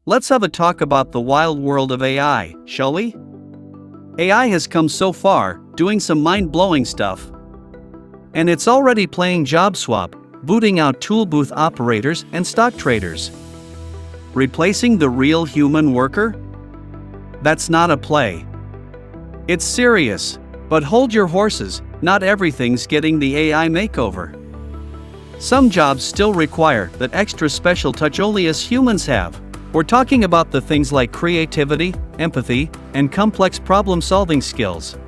Let's have a talk about the wild world of AI, shall we? AI has come so far, doing some mind-blowing stuff. And it's already playing job swap, booting out tool booth operators and stock traders. Replacing the real human worker? That's not a play. It's serious, but hold your horses, not everything's getting the AI makeover. Some jobs still require that extra special touch only us humans have. We're talking about the things like creativity, empathy, and complex problem-solving skills.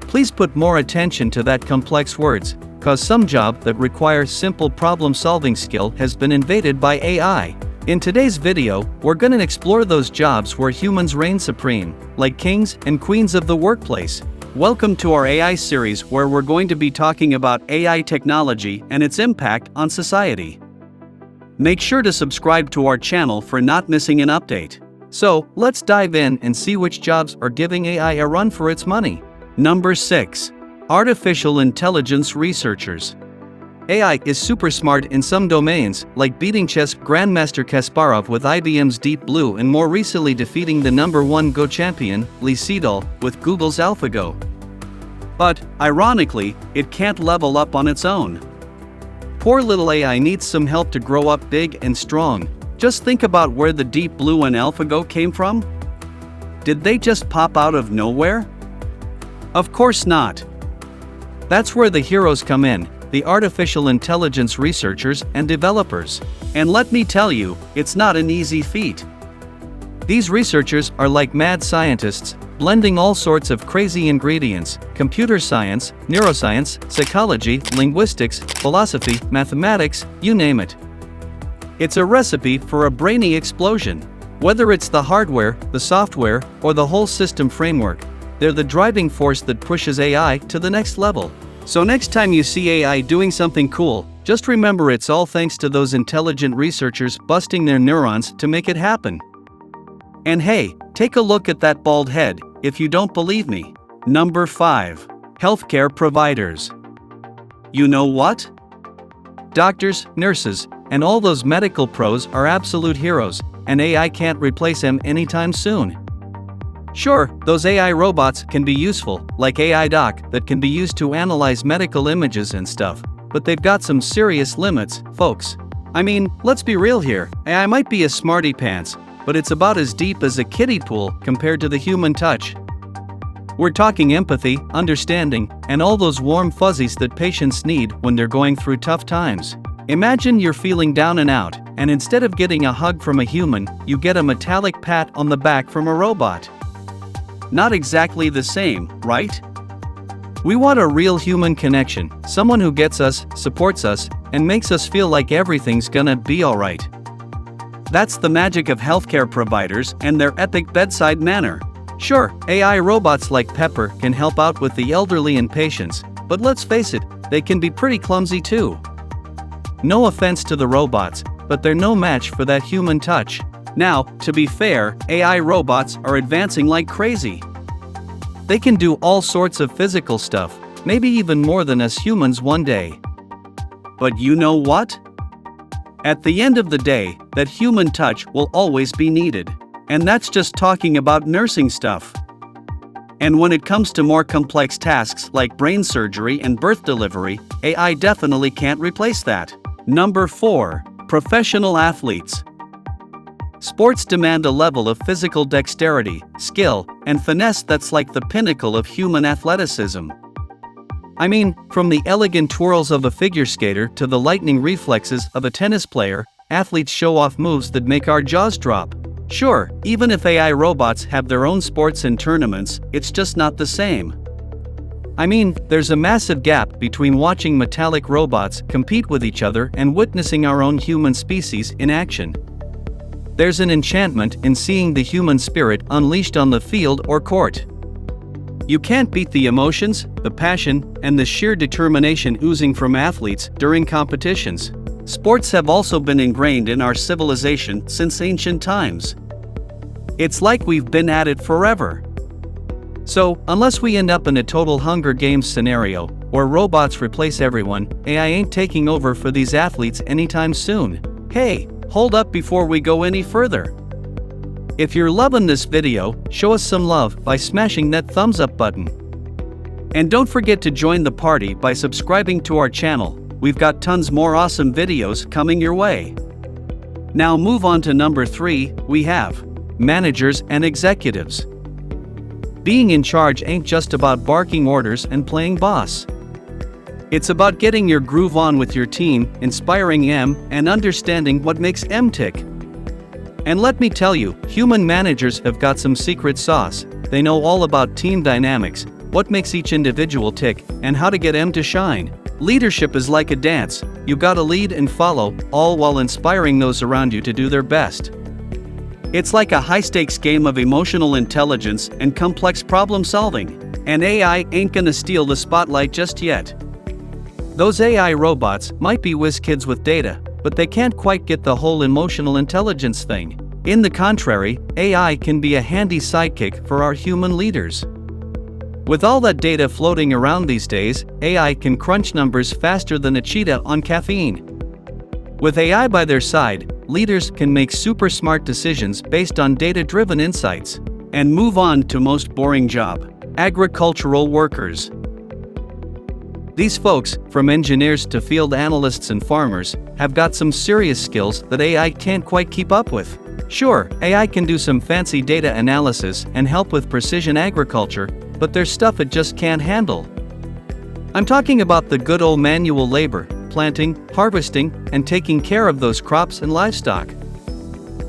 Please put more attention to that complex words, cause some job that requires simple problem-solving skill has been invaded by AI. In today's video, we're gonna explore those jobs where humans reign supreme, like kings and queens of the workplace. Welcome to our AI series where we're going to be talking about AI technology and its impact on society. Make sure to subscribe to our channel for not missing an update. So, let's dive in and see which jobs are giving AI a run for its money. Number 6. Artificial intelligence researchers. AI is super smart in some domains, like beating chess grandmaster Kasparov with IBM's Deep Blue and more recently defeating the #1 Go champion, Lee Sedol, with Google's AlphaGo. But, ironically, it can't level up on its own. Poor little AI needs some help to grow up big and strong. Just think about where the Deep Blue and AlphaGo came from. Did they just pop out of nowhere? Of course not. That's where the heroes come in, the artificial intelligence researchers and developers. And let me tell you, it's not an easy feat. These researchers are like mad scientists, blending all sorts of crazy ingredients: computer science, neuroscience, psychology, linguistics, philosophy, mathematics, you name it. It's a recipe for a brainy explosion. Whether it's the hardware, the software, or the whole system framework, they're the driving force that pushes AI to the next level. So next time you see AI doing something cool, just remember it's all thanks to those intelligent researchers busting their neurons to make it happen. And hey, take a look at that bald head, if you don't believe me. Number 5. Healthcare providers. You know what? Doctors, nurses, and all those medical pros are absolute heroes, and AI can't replace them anytime soon. Sure, those AI robots can be useful, like AI Doc, that can be used to analyze medical images and stuff, but they've got some serious limits, folks. I mean, let's be real here, AI might be a smarty pants, but it's about as deep as a kiddie pool compared to the human touch. We're talking empathy, understanding, and all those warm fuzzies that patients need when they're going through tough times. Imagine you're feeling down and out, and instead of getting a hug from a human, you get a metallic pat on the back from a robot. Not exactly the same, right? We want a real human connection, someone who gets us, supports us, and makes us feel like everything's gonna be alright. That's the magic of healthcare providers and their epic bedside manner. Sure, AI robots like Pepper can help out with the elderly and patients, but let's face it, they can be pretty clumsy too. No offense to the robots, but they're no match for that human touch. Now, to be fair, AI robots are advancing like crazy. They can do all sorts of physical stuff, maybe even more than us humans one day. But you know what? At the end of the day, that human touch will always be needed. And that's just talking about nursing stuff. And when it comes to more complex tasks like brain surgery and birth delivery, AI definitely can't replace that. Number 4. Professional athletes. Sports demand a level of physical dexterity, skill, and finesse that's like the pinnacle of human athleticism. I mean, from the elegant twirls of a figure skater to the lightning reflexes of a tennis player, athletes show off moves that make our jaws drop. Sure, even if AI robots have their own sports and tournaments, it's just not the same. I mean, there's a massive gap between watching metallic robots compete with each other and witnessing our own human species in action. There's an enchantment in seeing the human spirit unleashed on the field or court. You can't beat the emotions, the passion, and the sheer determination oozing from athletes during competitions. Sports have also been ingrained in our civilization since ancient times. It's like we've been at it forever. So, unless we end up in a total Hunger Games scenario, where robots replace everyone, AI ain't taking over for these athletes anytime soon. Hey, hold up before we go any further. If you're loving this video, show us some love by smashing that thumbs up button. And don't forget to join the party by subscribing to our channel. We've got tons more awesome videos coming your way. Now move on to number 3, we have managers and executives. Being in charge ain't just about barking orders and playing boss. It's about getting your groove on with your team, inspiring M, and understanding what makes M tick. And let me tell you, human managers have got some secret sauce. They know all about team dynamics, what makes each individual tick, and how to get M to shine. Leadership is like a dance. You gotta lead and follow, all while inspiring those around you to do their best. It's like a high-stakes game of emotional intelligence and complex problem solving. And AI ain't gonna steal the spotlight just yet. Those AI robots might be whiz kids with data, but they can't quite get the whole emotional intelligence thing. In the contrary, AI can be a handy sidekick for our human leaders. With all that data floating around these days, AI can crunch numbers faster than a cheetah on caffeine. With AI by their side, leaders can make super smart decisions based on data-driven insights. And move on to most boring job: agricultural workers. These folks, from engineers to field analysts and farmers, have got some serious skills that AI can't quite keep up with. Sure, AI can do some fancy data analysis and help with precision agriculture, but there's stuff it just can't handle. I'm talking about the good old manual labor, planting, harvesting, and taking care of those crops and livestock.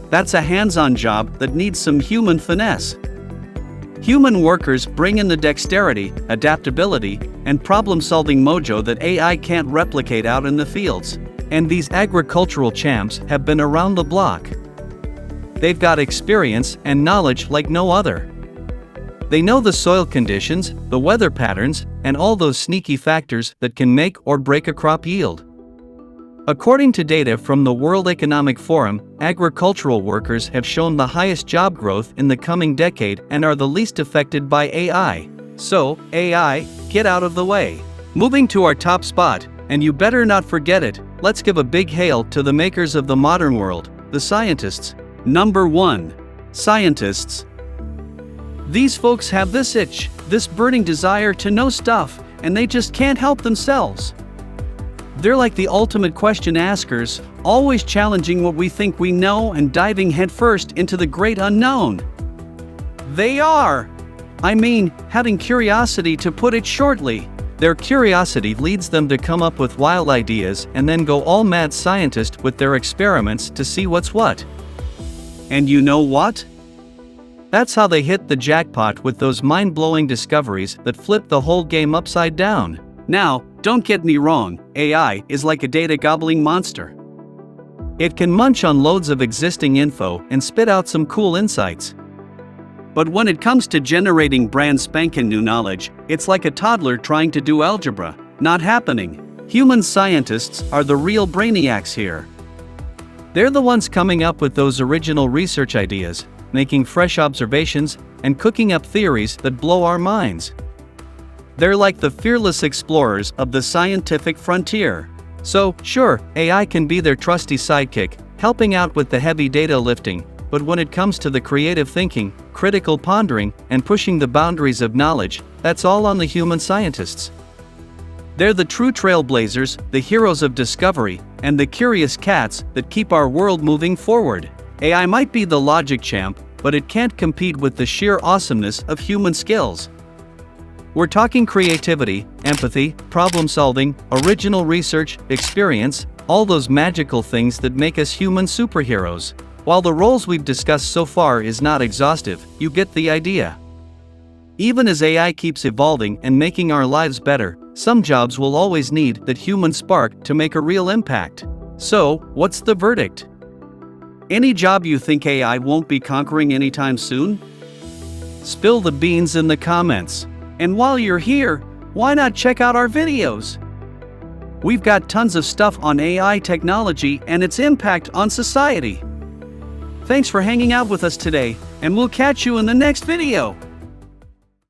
That's a hands-on job that needs some human finesse. Human workers bring in the dexterity, adaptability, and problem-solving mojo that AI can't replicate out in the fields. And these agricultural champs have been around the block. They've got experience and knowledge like no other. They know the soil conditions, the weather patterns, and all those sneaky factors that can make or break a crop yield. According to data from the World Economic Forum, agricultural workers have shown the highest job growth in the coming decade and are the least affected by AI. So, AI, get out of the way. Moving to our top spot, and you better not forget it, let's give a big hail to the makers of the modern world, the scientists. Number 1. Scientists. These folks have this itch, this burning desire to know stuff, and they just can't help themselves. They're like the ultimate question askers, always challenging what we think we know and diving headfirst into the great unknown. Having curiosity, to put it shortly. Their curiosity leads them to come up with wild ideas and then go all mad scientist with their experiments to see what's what. And you know what? That's how they hit the jackpot with those mind-blowing discoveries that flip the whole game upside down. Now, don't get me wrong, AI is like a data-gobbling monster. It can munch on loads of existing info and spit out some cool insights. But when it comes to generating brand spanking new knowledge, it's like a toddler trying to do algebra. Not happening. Human scientists are the real brainiacs here. They're the ones coming up with those original research ideas, making fresh observations, and cooking up theories that blow our minds. They're like the fearless explorers of the scientific frontier. So, sure, AI can be their trusty sidekick, helping out with the heavy data lifting, but when it comes to the creative thinking, critical pondering, and pushing the boundaries of knowledge, that's all on the human scientists. They're the true trailblazers, the heroes of discovery, and the curious cats that keep our world moving forward. AI might be the logic champ, but it can't compete with the sheer awesomeness of human skills. We're talking creativity, empathy, problem solving, original research, experience, all those magical things that make us human superheroes. While the roles we've discussed so far is not exhaustive, you get the idea. Even as AI keeps evolving and making our lives better, some jobs will always need that human spark to make a real impact. So, what's the verdict? Any job you think AI won't be conquering anytime soon? Spill the beans in the comments. And while you're here, why not check out our videos? We've got tons of stuff on AI technology and its impact on society. Thanks for hanging out with us today, and we'll catch you in the next video.